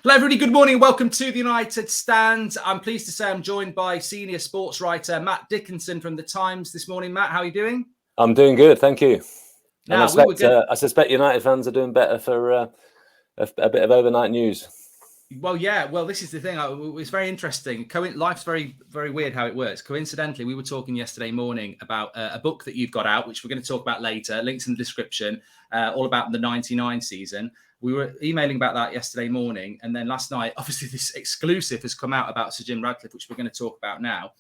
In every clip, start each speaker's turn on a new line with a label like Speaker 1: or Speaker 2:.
Speaker 1: Hello, everybody. Good morning and welcome to the United Stand. I'm pleased to say I'm joined by senior sports writer Matt Dickinson from The Times this morning. Matt, how are you doing?
Speaker 2: I'm doing good, thank you.
Speaker 1: Now,
Speaker 2: I suspect United fans are doing better for a bit of overnight news.
Speaker 1: Well, yeah. Well, this is the thing. It's very interesting. Life's very, very weird how it works. Coincidentally, we were talking yesterday morning about a book that you've got out, which we're going to talk about later. Links in the description, all about the 99 season. We were emailing about that yesterday morning. And then last night, obviously, this exclusive has come out about Sir Jim Ratcliffe, which we're going to talk about now,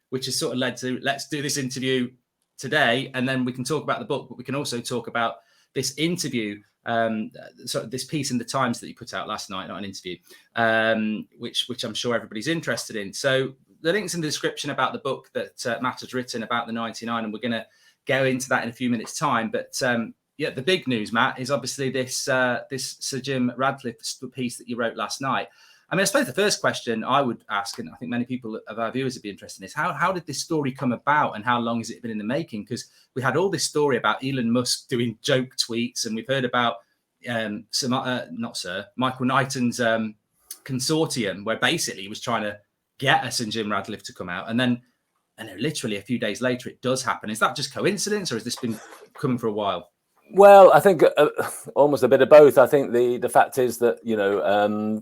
Speaker 1: which has sort of led to let's do this interview today. And then we can talk about the book, but we can also talk about this interview, so this piece in the Times that you put out last night, not an interview, which I'm sure everybody's interested in. So the link's in the description about the book that Matt has written about the 99, and we're going to go into that in a few minutes' time. But yeah, the big news, Matt, is obviously this Sir Jim Ratcliffe piece that you wrote last night. I mean, I suppose the first question I would ask, and I think many people of our viewers would be interested in, is how did this story come about and how long has it been in the making? Because we had all this story about Elon Musk doing joke tweets, and we've heard about Michael Knighton's consortium, where basically he was trying to get us and Jim Ratcliffe to come out. And then literally a few days later, it does happen. Is that just coincidence, or has this been coming for a while?
Speaker 2: Well, I think almost a bit of both. I think the fact is that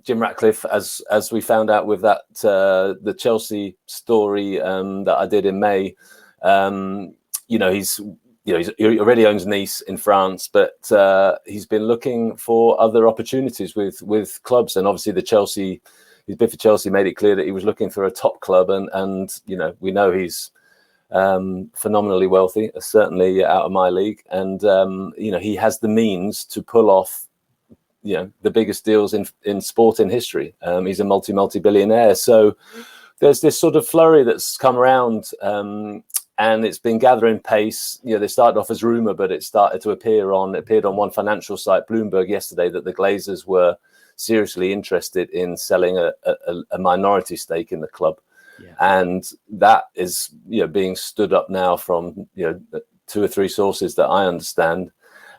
Speaker 2: Jim Ratcliffe, as we found out with that the Chelsea story that I did in May, he already owns Nice in France, but he's been looking for other opportunities with clubs, and obviously his bid for Chelsea made it clear that he was looking for a top club, and we know he's phenomenally wealthy, certainly out of my league, and he has the means to pull off the biggest deals in sport in history. He's a multi-billionaire, so there's this sort of flurry that's come around, and it's been gathering pace. They started off as rumor, but it started to appeared on one financial site, Bloomberg, yesterday, that the Glazers were seriously interested in selling a minority stake in the club. Yeah. And that is, being stood up now from, 2 or 3 sources that I understand.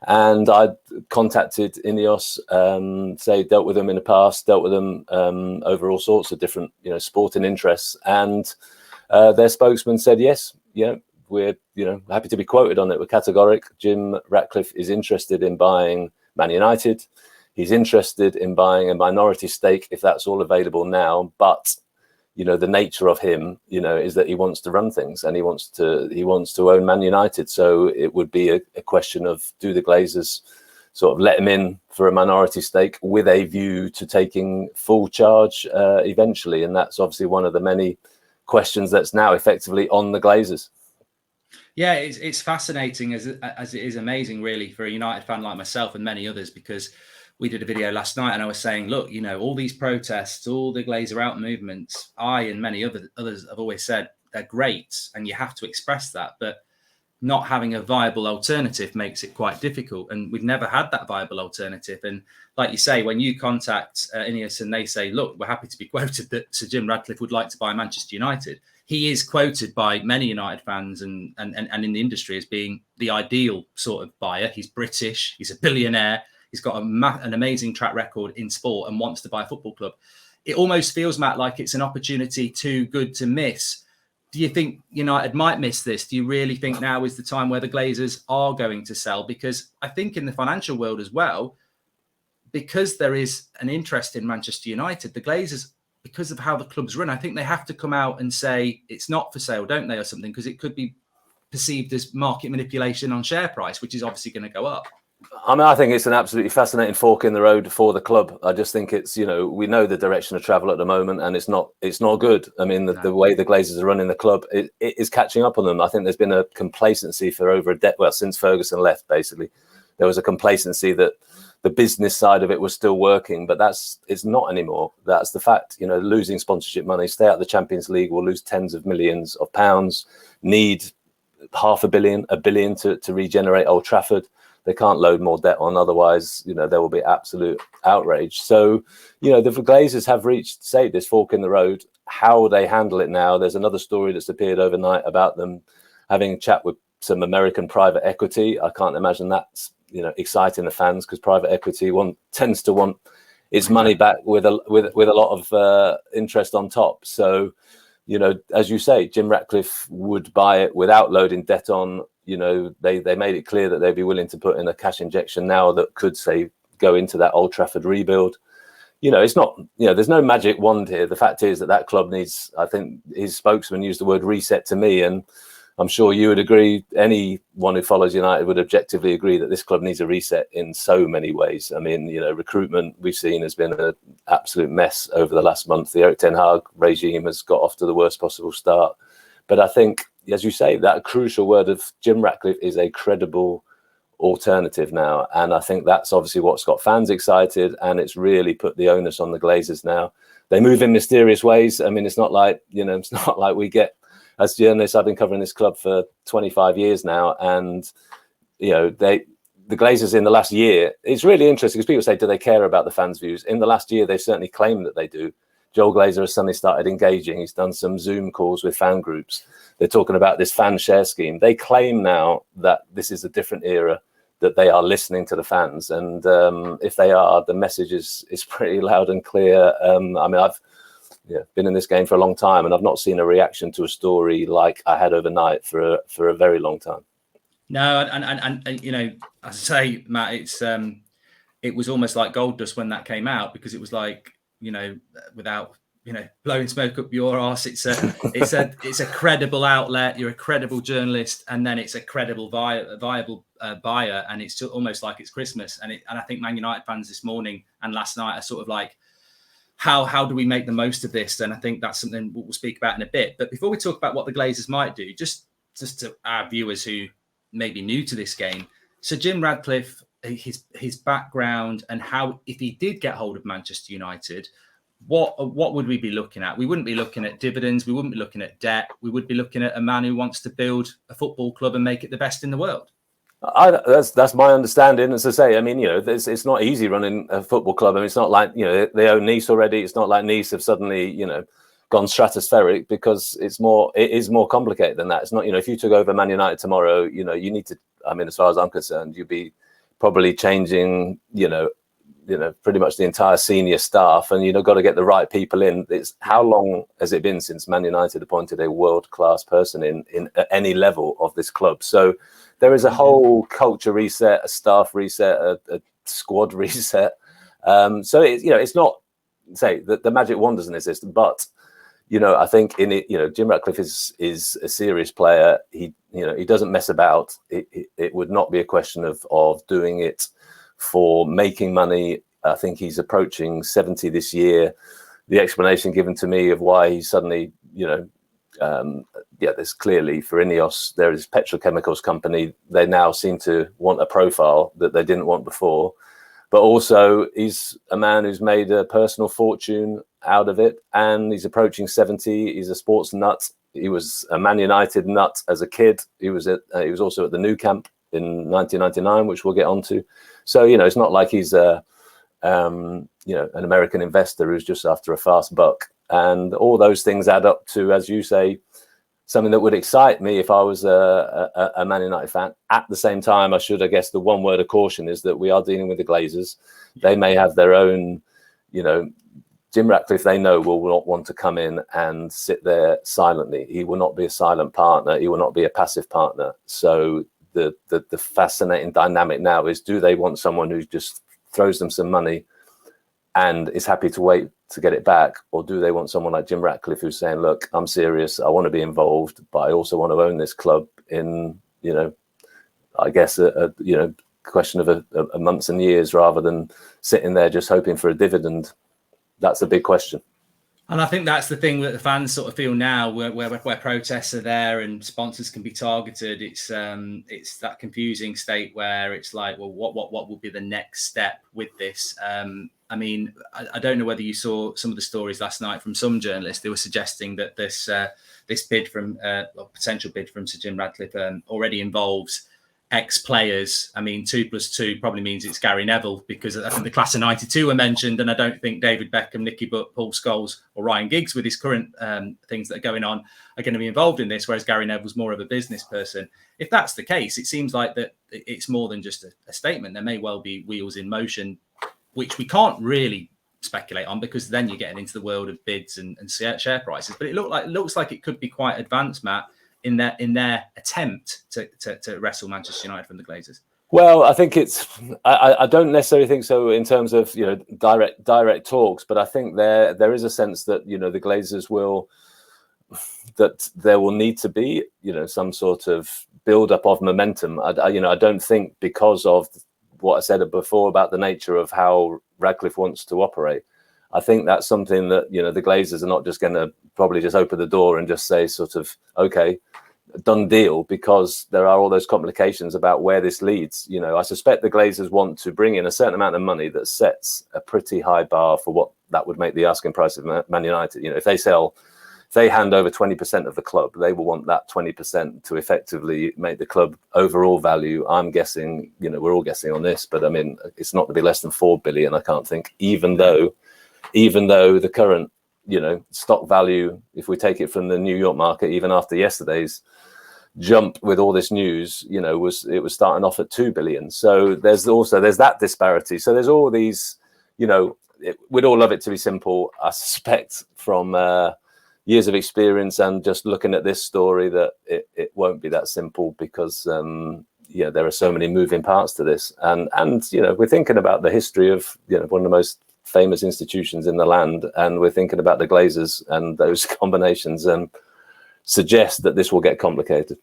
Speaker 2: And I contacted Ineos, dealt with them in the past, dealt with them over all sorts of different, sporting interests. And their spokesman said, yes, we're, happy to be quoted on it. We're categoric. Jim Ratcliffe is interested in buying Man United. He's interested in buying a minority stake if that's all available now. But the nature of him, is that he wants to run things, and he wants to own Man United. So it would be a question of, do the Glazers sort of let him in for a minority stake with a view to taking full charge eventually? And that's obviously one of the many questions that's now effectively on the Glazers.
Speaker 1: Yeah, it's fascinating as it is amazing, really, for a United fan like myself and many others, because we did a video last night and I was saying, look, all these protests, all the Glazer out movements, I and many others have always said they're great and you have to express that, but not having a viable alternative makes it quite difficult. And we've never had that viable alternative. And like you say, when you contact Ineos and they say, look, we're happy to be quoted that Sir Jim Ratcliffe would like to buy Manchester United, he is quoted by many United fans and in the industry as being the ideal sort of buyer. He's British, he's a billionaire. He's got an amazing track record in sport and wants to buy a football club. It almost feels, Matt, like it's an opportunity too good to miss. Do you think United might miss this? Do you really think now is the time where the Glazers are going to sell? Because I think in the financial world as well, because there is an interest in Manchester United, the Glazers, because of how the club's run, I think they have to come out and say it's not for sale, don't they, or something? Because it could be perceived as market manipulation on share price, which is obviously going to go up.
Speaker 2: I mean, I think it's an absolutely fascinating fork in the road for the club. I just think it's, we know the direction of travel at the moment, and it's not good. I mean, the way the Glazers are running the club, it is catching up on them. I think there's been a complacency for over a decade. Well, since Ferguson left, basically, there was a complacency that the business side of it was still working, but it's not anymore. That's the fact. Losing sponsorship money, stay out of the Champions League, will lose tens of millions of pounds, need $500 million, $1 billion to regenerate Old Trafford. They can't load more debt on, otherwise, there will be absolute outrage. So, the Glazers have reached, this fork in the road. How they handle it now? There's another story that's appeared overnight about them having a chat with some American private equity. I can't imagine that's exciting the fans, because private equity tends to want it's money back with a lot of interest on top. So, you know, as you say, Jim Ratcliffe would buy it without loading debt on. You know, they made it clear that they'd be willing to put in a cash injection now that could, say, go into that Old Trafford rebuild. You know, it's not, you know, there's no magic wand here. The fact is that club needs, I think his spokesman used the word reset to me, and I'm sure you would agree, anyone who follows United would objectively agree that this club needs a reset in so many ways. I mean, you know, recruitment we've seen has been an absolute mess over the last month. The Eric Ten Hag regime has got off to the worst possible start. But I think, as you say, that crucial word of Jim Ratcliffe is a credible alternative now. And I think that's obviously what's got fans excited, and it's really put the onus on the Glazers now. They move in mysterious ways. I mean, it's not like, you know, it's not like we get, as journalists, I've been covering this club for 25 years now, and you know, the Glazers in the last year, it's really interesting because people say, do they care about the fans' views? In the last year, they certainly claim that they do. Joel Glazer has suddenly started engaging. He's done some Zoom calls with fan groups. They're talking about this fan share scheme. They claim now that this is a different era, that they are listening to the fans. And if they are, the message is pretty loud and clear. I mean, I've been in this game for a long time, and I've not seen a reaction to a story like I had overnight for a very long time.
Speaker 1: No, and you know, as I say, Matt, it was almost like gold dust when that came out, because it was like, you know, without, you know, blowing smoke up your arse, it's a credible outlet. You're a credible journalist, and then it's a credible viable buyer, and it's almost like it's Christmas. And I think Man United fans this morning and last night are sort of like, how do we make the most of this? And I think that's something we'll speak about in a bit. But before we talk about what the Glazers might do, just to our viewers who may be new to this game, so Jim Ratcliffe, his background, and how, if he did get hold of Manchester United, what would we be looking at? We wouldn't be looking at dividends. We wouldn't be looking at debt. We would be looking at a man who wants to build a football club and make it the best in the world.
Speaker 2: That's my understanding. As I say, I mean, you know, it's not easy running a football club. I mean, it's not like, you know, they own Nice already. It's not like Nice have suddenly, you know, gone stratospheric, because it is more complicated than that. It's not, you know, if you took over Man United tomorrow, you know, you need to, I mean, as far as I'm concerned, you'd be probably changing, you know, pretty much the entire senior staff, and, you know, got to get the right people in. It's, how long has it been since Man United appointed a world-class person in at any level of this club? So there is a whole culture reset, a staff reset, a squad reset. So it, you know, it's not, say, the magic wand doesn't exist, but, you know, I think in it, you know, Jim Ratcliffe is a serious player. He, you know, he doesn't mess about. It would not be a question of doing it for making money. I think he's approaching 70 this year. The explanation given to me of why he suddenly, you know, there's clearly, for Ineos, there is petrochemicals company. They now seem to want a profile that they didn't want before. But also, he's a man who's made a personal fortune out of it, and he's approaching 70. He's a sports nut. He was a Man United nut as a kid. He was also at the Nou Camp in 1999, which we'll get onto. So, you know, it's not like he's you know, an American investor who's just after a fast buck. And all those things add up to, as you say, something that would excite me if I was a Man United fan. At the same time, I guess the one word of caution is that we are dealing with the Glazers. They may have their own, you know, Jim Ratcliffe, they know, will not want to come in and sit there silently. He will not be a silent partner. He will not be a passive partner. So the fascinating dynamic now is, do they want someone who just throws them some money and is happy to wait to get it back, or do they want someone like Jim Ratcliffe who's saying, look, I'm serious, I want to be involved, but I also want to own this club in, you know, I guess a you know, question of a months and years, rather than sitting there just hoping for a dividend? That's a big question.
Speaker 1: And I think that's the thing that the fans sort of feel now, where protests are there and sponsors can be targeted. It's that confusing state where it's like, well, what will be the next step with this? I mean, I don't know whether you saw some of the stories last night from some journalists. They were suggesting that this bid from potential bid from Sir Jim Ratcliffe already involves ex-players. I mean, 2 + 2 probably means it's Gary Neville, because I think the class of '92 were mentioned, and I don't think David Beckham, Nicky Butt, Paul Scholes, or Ryan Giggs, with his current things that are going on, are going to be involved in this, whereas Gary Neville's more of a business person. If that's the case, it seems like that it's more than just a statement. There may well be wheels in motion, which we can't really speculate on, because then you're getting into the world of bids and share prices. But it looks like it could be quite advanced, Matt, in their attempt to wrestle Manchester United from the Glazers.
Speaker 2: Well, I think I don't necessarily think so in terms of, you know, direct talks, but I think there is a sense that, you know, the Glazers that there will need to be, you know, some sort of build up of momentum. I don't think, because of what I said before about the nature of how Radcliffe wants to operate, I think that's something that, you know, the Glazers are not just going to probably just open the door and just say sort of, okay, done deal, because there are all those complications about where this leads. You know, I suspect the Glazers want to bring in a certain amount of money that sets a pretty high bar for what that would make the asking price of Man United. You know, if they hand over 20% of the club, they will want that 20% to effectively make the club overall value. I'm guessing, you know, we're all guessing on this, but I mean, it's not going to be less than 4 billion, I can't think, even though the current, you know, stock value, if we take it from the New York market, even after yesterday's jump with all this news, you know, it was starting off at 2 billion. So there's that disparity. So there's all these, you know, we'd all love it to be simple. I suspect from years of experience and just looking at this story that it won't be that simple, because yeah, there are so many moving parts to this, and you know, we're thinking about the history of, you know, one of the most famous institutions in the land, and we're thinking about the Glazers, and those combinations suggest that this will get complicated.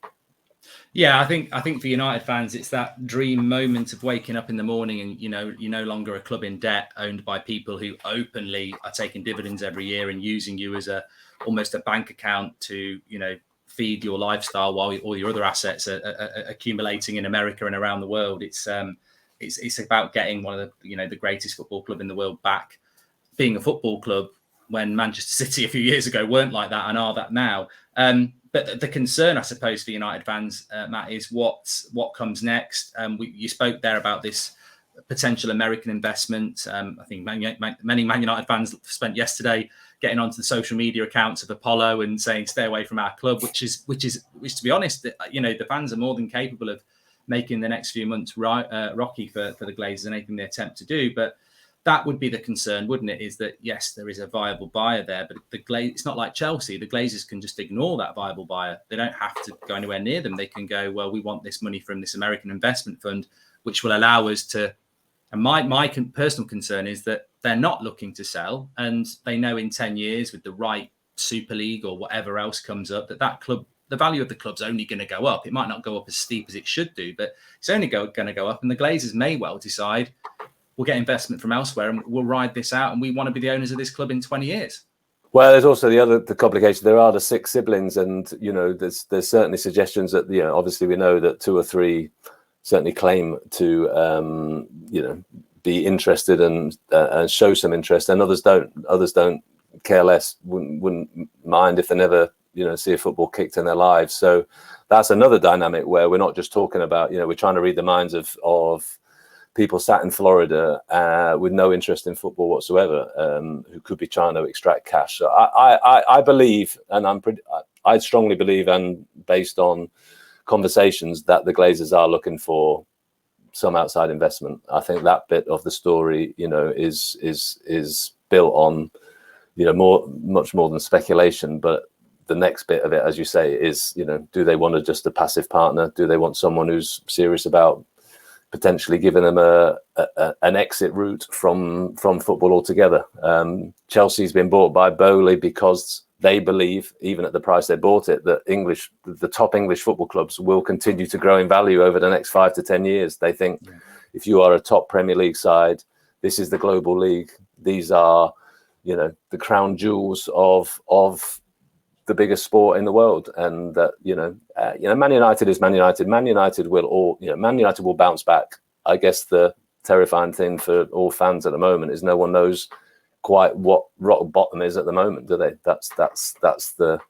Speaker 1: Yeah, I think for United fans, it's that dream moment of waking up in the morning and, you know, you're no longer a club in debt owned by people who openly are taking dividends every year and using you as almost a bank account to, you know, feed your lifestyle while all your other assets are accumulating in America and around the world. It's about getting one of the, you know, the greatest football club in the world back being a football club, when Manchester City a few years ago weren't like that and are that now. But the concern, I suppose, for United fans, Matt, is what comes next. You spoke there about this potential American investment. I think many Man United fans spent yesterday getting onto the social media accounts of Apollo and saying, "Stay away from our club," which to be honest, you know, the fans are more than capable of making the next few months rocky for the Glazers and anything they attempt to do. But that would be the concern, wouldn't it? Is that, yes, there is a viable buyer there, but it's not like Chelsea. The Glazers can just ignore that viable buyer. They don't have to go anywhere near them. They can go, well, we want this money from this American investment fund, which will allow us to. And my personal concern is that they're not looking to sell, and they know in 10 years with the right Super League or whatever else comes up, that club, the value of the club's only going to go up. It might not go up as steep as it should do, but it's only going to go up. And the Glazers may well decide, we'll get investment from elsewhere and we'll ride this out, and we want to be the owners of this club in 20 years.
Speaker 2: Well, there's also the complication. There are the 6 siblings, and, you know, there's certainly suggestions that, you know, obviously we know that 2 or 3 certainly claim to, you know, be interested and show some interest, and others don't care less, wouldn't mind if they never, you know, see a football kicked in their lives. So that's another dynamic where we're not just talking about, you know, we're trying to read the minds of people sat in Florida with no interest in football whatsoever, who could be trying to extract cash. So I believe, and I strongly believe, and based on conversations, that the Glazers are looking for some outside investment. I think that bit of the story, you know, is built on, you know, much more than speculation. But the next bit of it, as you say, is, you know, do they want just a passive partner? Do they want someone who's serious about potentially giving them an exit route from football altogether? Chelsea's been bought by Bowley because they believe, even at the price they bought it, that the top English football clubs will continue to grow in value over the next 5 to 10 years. They think, if you are a top Premier League side, this is the global league. These are, you know, the crown jewels of the biggest sport in the world, and that, you know, Man United is Man United. Man United will bounce back. I guess the terrifying thing for all fans at the moment is no one knows quite what rock bottom is at the moment, do they? That's the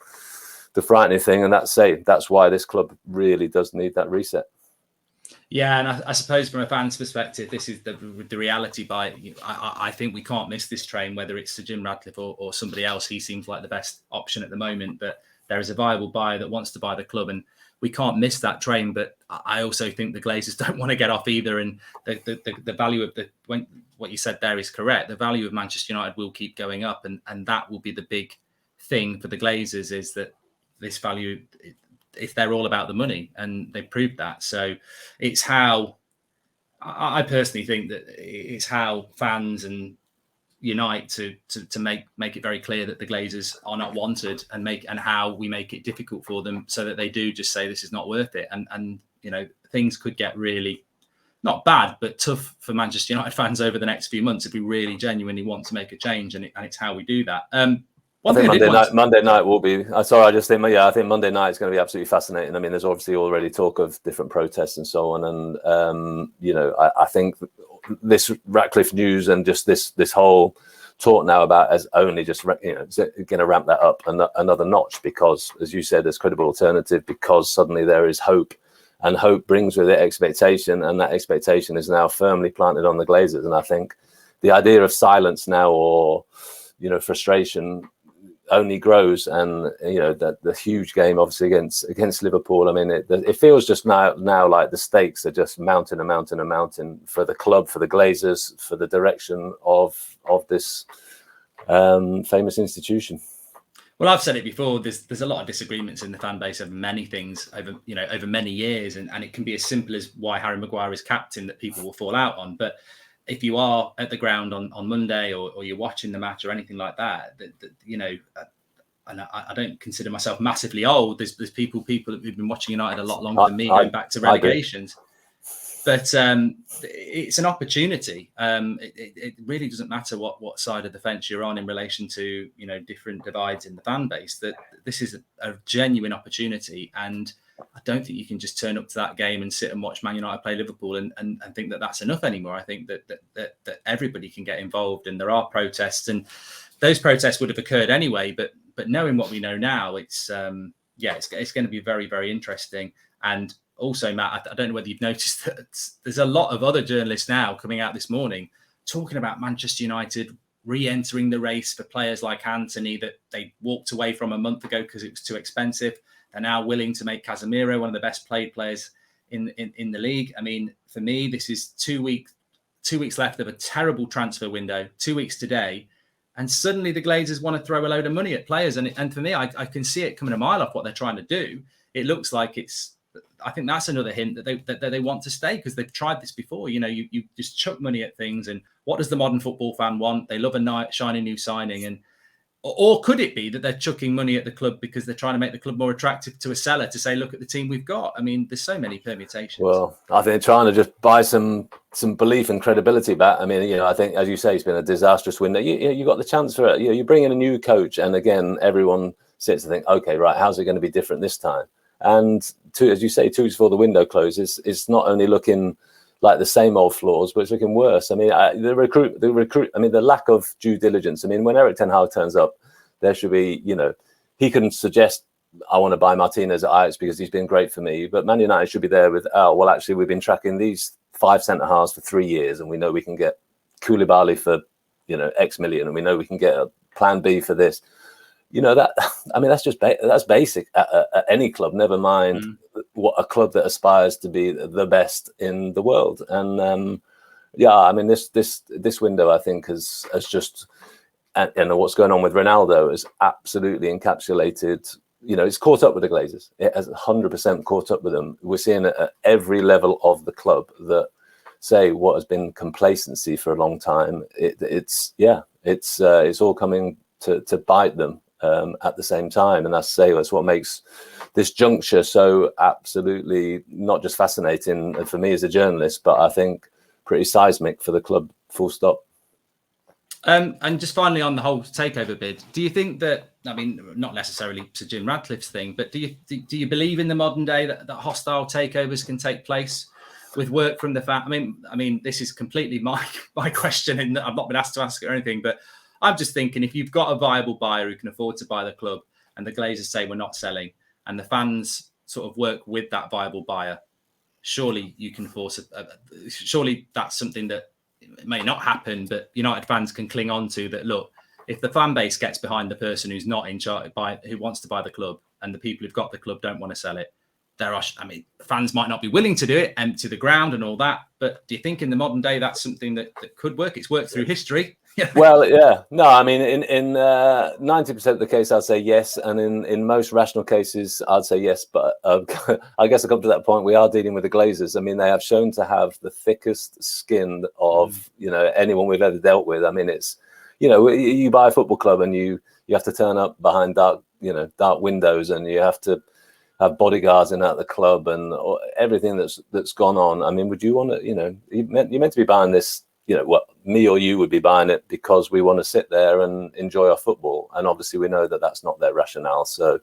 Speaker 2: frightening thing, and that's why this club really does need that reset.
Speaker 1: Yeah, and I suppose from a fan's perspective, this is the reality. I think we can't miss this train, whether it's Sir Jim Ratcliffe or somebody else. He seems like the best option at the moment. But there is a viable buyer that wants to buy the club, and we can't miss that train. But I also think the Glazers don't want to get off either, and the value of what you said there is correct. The value of Manchester United will keep going up, and that will be the big thing for the Glazers, is that this value, if they're all about the money, and they proved that. So it's how I personally think that it's how fans and unite to make it very clear that the Glazers are not wanted, and how we make it difficult for them so that they do just say this is not worth it. And you know, things could get really not bad but tough for Manchester United fans over the next few months if we really genuinely want to make a change, and it's how we do that.
Speaker 2: I think Monday night will be. Sorry, I just think, I think Monday night is going to be absolutely fascinating. I mean, there's obviously already talk of different protests and so on, and you know, I think this Ratcliffe news and just this whole talk now about as only just, you know, going to ramp that up another notch, because, as you said, there's credible alternative, because suddenly there is hope, and hope brings with it expectation, and that expectation is now firmly planted on the Glazers. And I think the idea of silence now, or, you know, frustration, only grows. And you know, the huge game obviously against Liverpool, I mean, it feels just now like the stakes are just mounting for the club, for the Glazers, for the direction of this famous institution.
Speaker 1: Well, I've said it before, there's a lot of disagreements in the fan base over many things over many years, and it can be as simple as why Harry Maguire is captain that people will fall out on. But if you are at the ground on Monday, or you're watching the match or anything like that, you know, and I don't consider myself massively old. There's people who've been watching United a lot longer than me, going back to relegations. But it's an opportunity. It really doesn't matter what side of the fence you're on in relation to, you know, different divides in the fan base. That this is a genuine opportunity, and I don't think you can just turn up to that game and sit and watch Man United play Liverpool and think that that's enough anymore. I think that everybody can get involved, and there are protests, and those protests would have occurred anyway. But knowing what we know now, it's going to be very, very interesting. And also, Matt, I don't know whether you've noticed that there's a lot of other journalists now coming out this morning talking about Manchester United re-entering the race for players like Anthony that they walked away from a month ago because it was too expensive. They're now willing to make Casemiro one of the best played players in the league. I mean, for me, this is 2 weeks left of a terrible transfer window, 2 weeks today. And suddenly the Glazers want to throw a load of money at players. And for me, I can see it coming a mile off what they're trying to do. It looks like I think that's another hint that they want to stay, because they've tried this before. You know, you just chuck money at things. And what does the modern football fan want? They love a shiny new signing. Or could it be that they're chucking money at the club because they're trying to make the club more attractive to a seller, to say, look at the team we've got? I mean, there's so many permutations.
Speaker 2: Well, I think they're trying to just buy some belief and credibility back. I mean, you know, I think, as you say, it's been a disastrous window. You got the chance for it. You know, you bring in a new coach, and again, everyone sits and think, okay, right, how's it going to be different this time? And as you say, 2 weeks before the window closes, it's not only looking like the same old flaws, but it's looking worse. I mean, the recruit. I mean, the lack of due diligence. I mean, when Erik ten Hag turns up, there should be, you know, he can suggest, I want to buy Martinez at Ajax because he's been great for me. But Man United should be there with, oh, well, actually, we've been tracking these 5 centre-halves for 3 years, and we know we can get Koulibaly for, you know, X million, and we know we can get a plan B for this. You know, that, I mean, that's basic at any club, never mind what a club that aspires to be the best in the world. And yeah, I mean, this window, I think, has just, and what's going on with Ronaldo is absolutely encapsulated. You know, it's caught up with the Glazers. It has 100% caught up with them. We're seeing it at every level of the club that, say, what has been complacency for a long time, it's all coming to bite them at the same time. And that's what makes this juncture so absolutely not just fascinating for me as a journalist, but I think pretty seismic for the club, full stop.
Speaker 1: And just finally on the whole takeover bid, do you think that, I mean, not necessarily Sir Jim Ratcliffe's thing, but do you believe in the modern day that hostile takeovers can take place with work from the fan? I mean, this is completely my question, and I've not been asked to ask it or anything, but I'm just thinking, if you've got a viable buyer who can afford to buy the club, and the Glazers say we're not selling, and the fans sort of work with that viable buyer, surely you can force surely that's something that it may not happen, but United fans can cling on to, that look, if the fan base gets behind the person who's not in charge, who wants to buy the club, and the people who've got the club don't want to sell it, there are, I mean, fans might not be willing to do it, empty the ground and all that. But do you think in the modern day that's something that could work? It's worked through history.
Speaker 2: Well, yeah, no, I mean, in 90% of the case, I'd say yes, and in most rational cases, I'd say yes. But I guess I come to that point. We are dealing with the Glazers. I mean, they have shown to have the thickest skin of anyone we've ever dealt with. I mean, it's you buy a football club and you have to turn up behind dark windows, and you have to have bodyguards in at the club and everything that's gone on. I mean, would you want to? You're meant to be buying this. What me or you would be buying it because we want to sit there and enjoy our football, and obviously we know that that's not their rationale. So,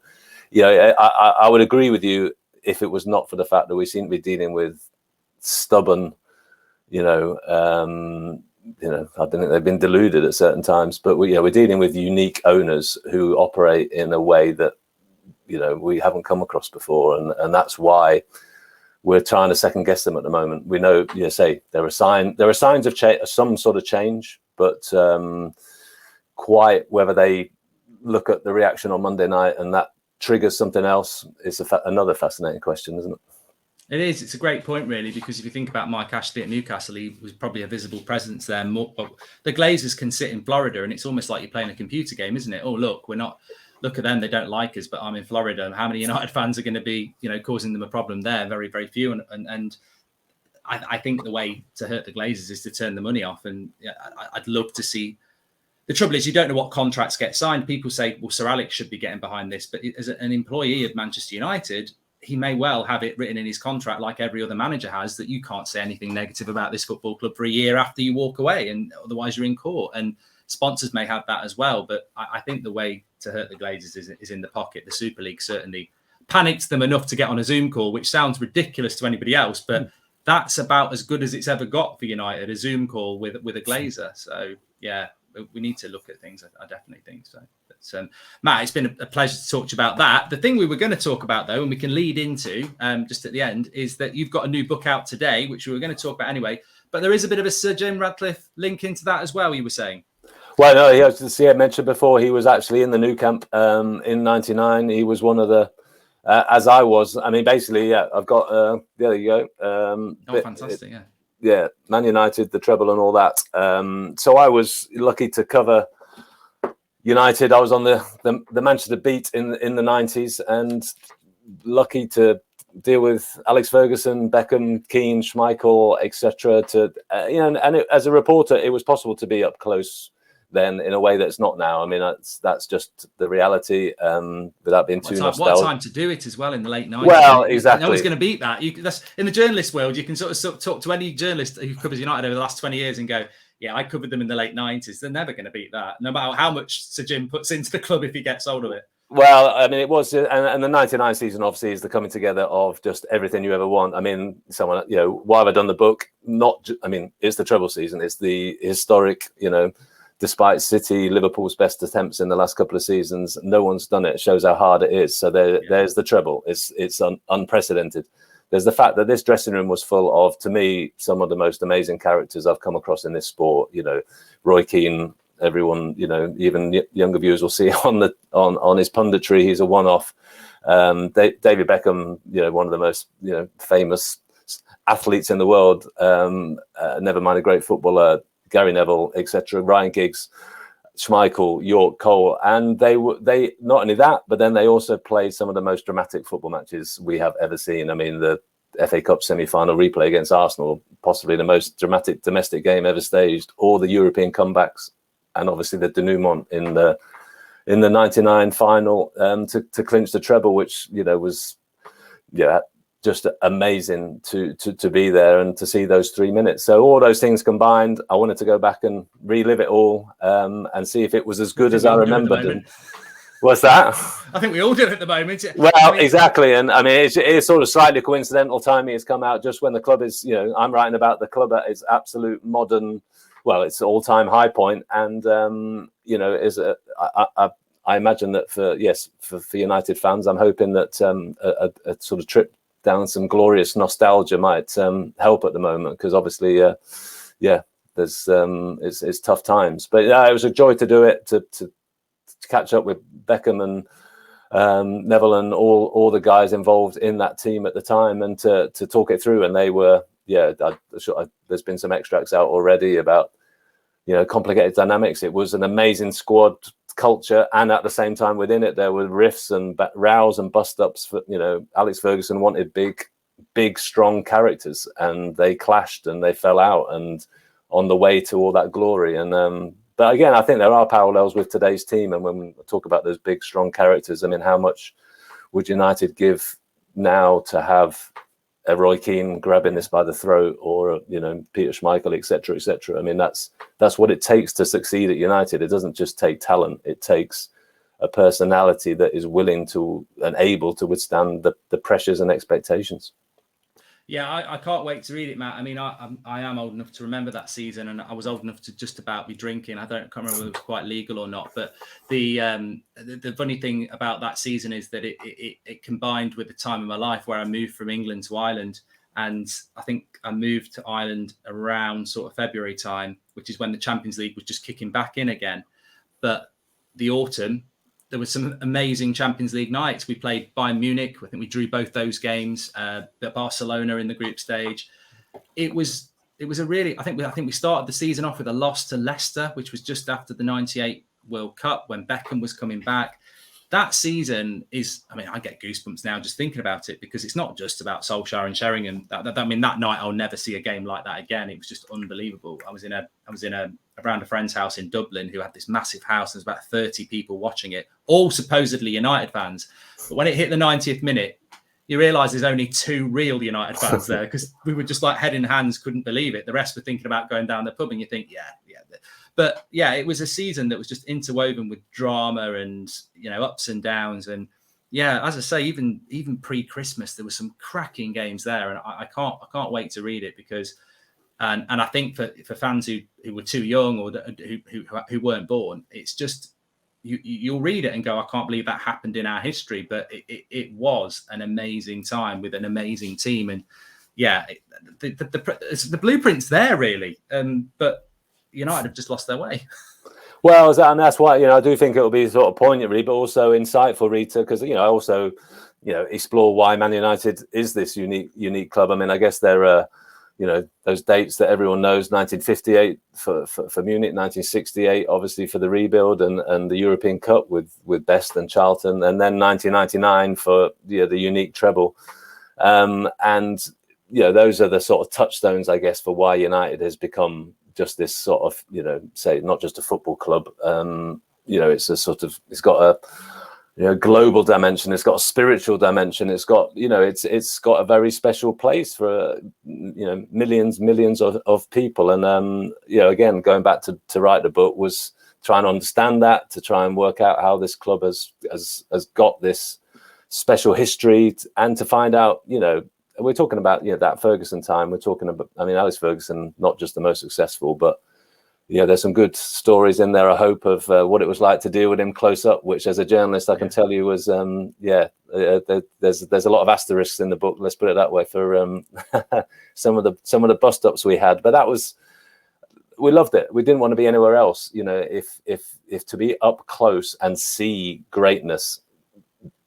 Speaker 2: I would agree with you if it was not for the fact that we seem to be dealing with stubborn, I think they've been deluded at certain times, but we're dealing with unique owners who operate in a way that we haven't come across before, and that's why we're trying to second guess them at the moment. We know, say there are signs of some sort of change, but quite whether they look at the reaction on Monday night and that triggers something else is another fascinating question, isn't it?
Speaker 1: It is. It's a great point, really, because if you think about Mike Ashley at Newcastle, he was probably a visible presence there. The Glazers can sit in Florida, and it's almost like you're playing a computer game, isn't it? Oh, look, look at them. They don't like us, but I'm in Florida. How many United fans are going to be, causing them a problem there? Very, very few. And I think the way to hurt the Glazers is to turn the money off. And I'd love to see. The trouble is, you don't know what contracts get signed. People say, well, Sir Alex should be getting behind this. But as an employee of Manchester United, he may well have it written in his contract, like every other manager has, that you can't say anything negative about this football club for a year after you walk away, and otherwise you're in court. And sponsors may have that as well. But I think the way to hurt the Glazers is in the pocket. The Super League certainly panicked them enough to get on a Zoom call, which sounds ridiculous to anybody else, but that's about as good as it's ever got for United, a Zoom call with a Glazer. So, yeah, we need to look at things. I definitely think so. But, Matt, it's been a pleasure to talk to you about that. The thing we were going to talk about, though, and we can lead into just at the end, is that you've got a new book out today, which we were going to talk about anyway. But there is a bit of a Sir Jim Ratcliffe link into that as well, you were saying.
Speaker 2: Well, no, I mentioned before, he was actually in the new camp in '99. He was one of the, as I was. I mean, basically, yeah, I've got, there you go.
Speaker 1: Fantastic, yeah.
Speaker 2: Yeah, Man United, the treble and all that. So I was lucky to cover United. I was on the Manchester beat in the 90s, and lucky to deal with Alex Ferguson, Beckham, Keane, Schmeichel, etc. As a reporter, it was possible to be up close then in a way that's not now. I mean, that's just the reality, without being too nostalgic.
Speaker 1: What time to do it as well in the late 90s.
Speaker 2: Well, exactly.
Speaker 1: No one's going to beat that. That's in the journalist world. You can sort of talk to any journalist who covers United over the last 20 years and go, yeah, I covered them in the late 90s. They're never going to beat that, no matter how much Sir Jim puts into the club if he gets hold of it.
Speaker 2: Well, I mean, it was, and the 99 season obviously is the coming together of just everything you ever want. I mean, why have I done the book? It's the treble season. It's the historic, despite City, Liverpool's best attempts in the last couple of seasons, no one's done it. It shows how hard it is. So there's the treble. It's unprecedented. There's the fact that this dressing room was full of, to me, some of the most amazing characters I've come across in this sport. Roy Keane. Everyone, even younger viewers will see on his punditry, he's a one-off. David Beckham, one of the most famous athletes in the world. Never mind a great footballer. Gary Neville, etc. Ryan Giggs, Schmeichel, York, Cole, and they not only that, but then they also played some of the most dramatic football matches we have ever seen. I mean, the FA Cup semi-final replay against Arsenal, possibly the most dramatic domestic game ever staged, or the European comebacks, and obviously the denouement in the 99 final to clinch the treble, which was just amazing to be there and to see those 3 minutes. So all those things combined, I wanted to go back and relive it all and see if it was as good as I remembered. And what's that?
Speaker 1: I think we all do at the moment.
Speaker 2: Well, exactly. And I mean, it's sort of slightly coincidental timing. It's come out just when the club is, I'm writing about the club at its absolute modern, it's all-time high point. And, I imagine that for United fans, I'm hoping that a sort of trip down some glorious nostalgia might help at the moment, because obviously, there's it's tough times. But it was a joy to do it, to catch up with Beckham Neville and all the guys involved in that team at the time, and to talk it through. And they were, there's been some extracts out already about, complicated dynamics. It was an amazing squad culture, and at the same time within it there were rifts and rows and bust ups. For Alex Ferguson wanted big strong characters, and they clashed and they fell out, and on the way to all that glory. And but again, I think there are parallels with today's team. And when we talk about those big strong characters, I mean, how much would United give now to have a Roy Keane grabbing this by the throat, or Peter Schmeichel, etc., etc.? I mean, that's what it takes to succeed at United. It doesn't just take talent; it takes a personality that is willing to and able to withstand the pressures and expectations.
Speaker 1: Yeah, I can't wait to read it, Matt. I mean, I am old enough to remember that season, and I was old enough to just about be drinking. I can't remember whether it was quite legal or not. But the funny thing about that season is that it combined with the time of my life where I moved from England to Ireland, and I think I moved to Ireland around sort of February time, which is when the Champions League was just kicking back in again. But the autumn, there was some amazing Champions League nights. We played Bayern Munich. I think we drew both those games. Barcelona in the group stage. It was a really. I think we started the season off with a loss to Leicester, which was just after the '98 World Cup when Beckham was coming back. That season is. I mean, I get goosebumps now just thinking about it, because it's not just about Solskjaer and Sheringham. I mean, that night I'll never see a game like that again. It was just unbelievable. I was around a friend's house in Dublin who had this massive house. There's about 30 people watching it, all supposedly United fans. But when it hit the 90th minute, you realise there's only 2 real United fans there, because we were just like head in hands, couldn't believe it. The rest were thinking about going down the pub, and you think, yeah. But yeah, it was a season that was just interwoven with drama and ups and downs. And yeah, as I say, even pre-Christmas, there were some cracking games there, and I can't wait to read it, because. And I think for fans who were too young or who weren't born, it's just you'll read it and go, I can't believe that happened in our history. But it was an amazing time with an amazing team, and yeah, the blueprint's there really. But United have just lost their way.
Speaker 2: Well, and that's why I do think it'll be sort of poignant, really, but also insightful, Rita, because I also explore why Man United is this unique club. I mean, I guess there are. Those dates that everyone knows: 1958 for Munich, 1968 obviously for the rebuild and the European Cup with Best and Charlton, and then 1999 for the unique treble. And those are the sort of touchstones, I guess, for why United has become just this sort of say not just a football club. It's a sort of, it's got a global dimension. It's got a spiritual dimension. It's got, it's got a very special place for, millions of people. And, again, going back to write the book was trying to understand that, to try and work out how this club has got this special history, and to find out, we're talking about, that Ferguson time. We're talking about, Alex Ferguson, not just the most successful, but there's some good stories in there, I hope, of what it was like to deal with him close up, which as a journalist I can tell you was there's a lot of asterisks in the book, let's put it that way, for some of the bust ups we had. But we loved it. We didn't want to be anywhere else. If to be up close and see greatness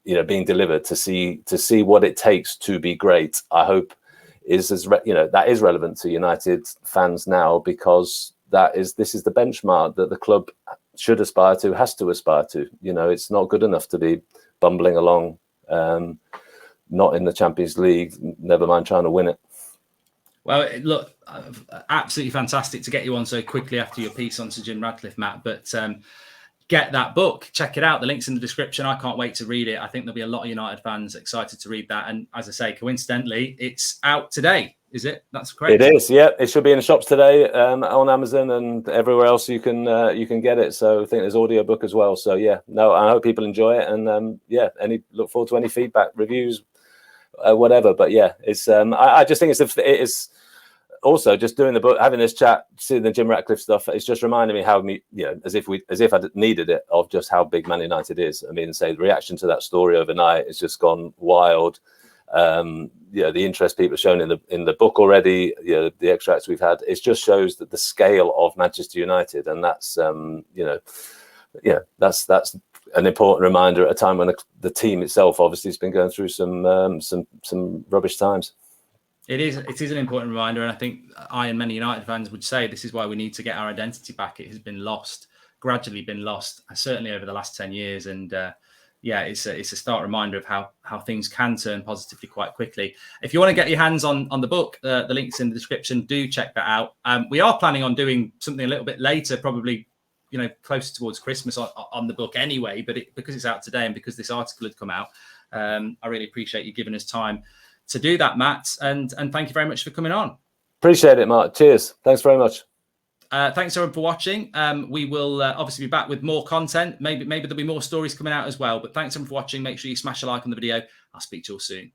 Speaker 2: being delivered, to see what it takes to be great, I hope that is relevant to United fans now, because this is the benchmark that the club should aspire to, has to aspire to. It's not good enough to be bumbling along, not in the Champions League, never mind trying to win it.
Speaker 1: Well, look, absolutely fantastic to get you on so quickly after your piece on Sir Jim Ratcliffe, Matt. But get that book, check it out. The link's in the description. I can't wait to read it. I think there'll be a lot of United fans excited to read that. And as I say, coincidentally, it's out today. Is it? That's correct.
Speaker 2: It is. Yeah, it should be in the shops today, on Amazon and everywhere else you can get it. So I think there's audiobook as well. So yeah, no, I hope people enjoy it, and look forward to any feedback, reviews, whatever. But yeah, it's I just think it is also just doing the book, having this chat, seeing the Jim Ratcliffe stuff. It's just reminding me how as if I needed it, of just how big Man United is. I mean, say the reaction to that story overnight has just gone wild. The interest people have shown in the book already, the extracts we've had, it just shows that the scale of Manchester United, and that's that's an important reminder at a time when the team itself obviously has been going through some rubbish times.
Speaker 1: It is an important reminder, and I think I and many United fans would say this is why we need to get our identity back. It has been lost, gradually been lost, certainly over the last 10 years. And yeah, it's a stark reminder of how things can turn positively quite quickly. If you want to get your hands on the book, the link's in the description. Do check that out. We are planning on doing something a little bit later, probably, you know, closer towards Christmas on the book anyway. But because it's out today and because this article had come out, I really appreciate you giving us time to do that, Matt, and thank you very much for coming on.
Speaker 2: Appreciate it, Mark. Cheers. Thanks very much.
Speaker 1: Thanks everyone for watching. We will obviously be back with more content. Maybe there'll be more stories coming out as well. But thanks everyone for watching. Make sure you smash a like on the video. I'll speak to you all soon.